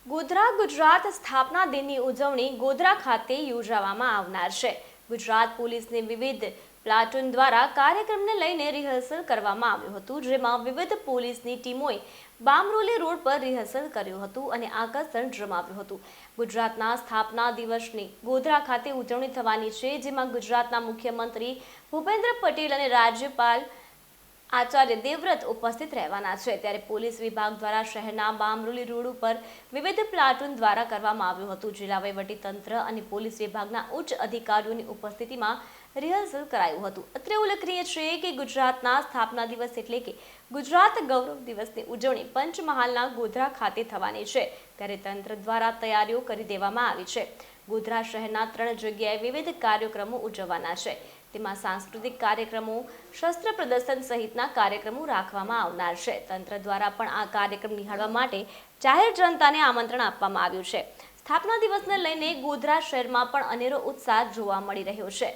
ગોધરા ગુજરાત સ્થાપના દિનની ઉજવણી ગોધરા ખાતે યોજવામાં આવનાર છે। ગુજરાત પોલીસની વિવિધ પ્લાટૂન દ્વારા કાર્યક્રમને લઈને રિહર્સલ કરવામાં આવ્યું હતું, જેમાં વિવિધ પોલીસની ટીમોએ બામરોલી રોડ પર રિહર્સલ કર્યું હતું અને આકર્ષણ જમાવ્યું હતું। ગુજરાતના સ્થાપના દિવસની ગોધરા ખાતે ઉજવણી થવાની છે, જેમાં ગુજરાતના મુખ્યમંત્રી ભૂપેન્દ્ર પટેલ અને રાજ્યપાલ આચાર્ય દેવવ્રત ઉપસ્થિત રહેવાના છે। ત્યારે પોલીસ વિભાગ દ્વારા શહેરના બામરોલી રોડ ઉપર વિવિધ પ્લાટૂન દ્વારા કરવામાં આવ્યું હતું। જિલ્લા વહીવટી તંત્ર અને પોલીસ વિભાગના ઉચ્ચ અધિકારીઓની ઉપસ્થિતિમાં રિહર્સલ કરાયું હતું। અત્રે ઉલ્લેખનીય છે કે ગુજરાતના સ્થાપના દિવસ એટલે કે ગુજરાત ગૌરવ દિવસની ઉજવણી પંચમહાલના ગોધરા ખાતે થવાની છે, ત્યારે તંત્ર દ્વારા તૈયારીઓ કરી દેવામાં આવી છે। ગોધરા શહેરના 3 જગ્યાએ વિવિધ કાર્યક્રમો ઉજવવાના છે, તેમાં સાંસ્કૃતિક કાર્યક્રમો, શસ્ત્ર પ્રદર્શન સહિતના કાર્યક્રમો રાખવામાં આવનાર છે। તંત્ર દ્વારા પણ આ કાર્યક્રમ નિહાળવા માટે જાહેર જનતાને આમંત્રણ આપવામાં આવ્યું છે। સ્થાપના દિવસને લઈને ગોધરા શહેરમાં પણ અનેરો ઉત્સાહ જોવા મળી રહ્યો છે।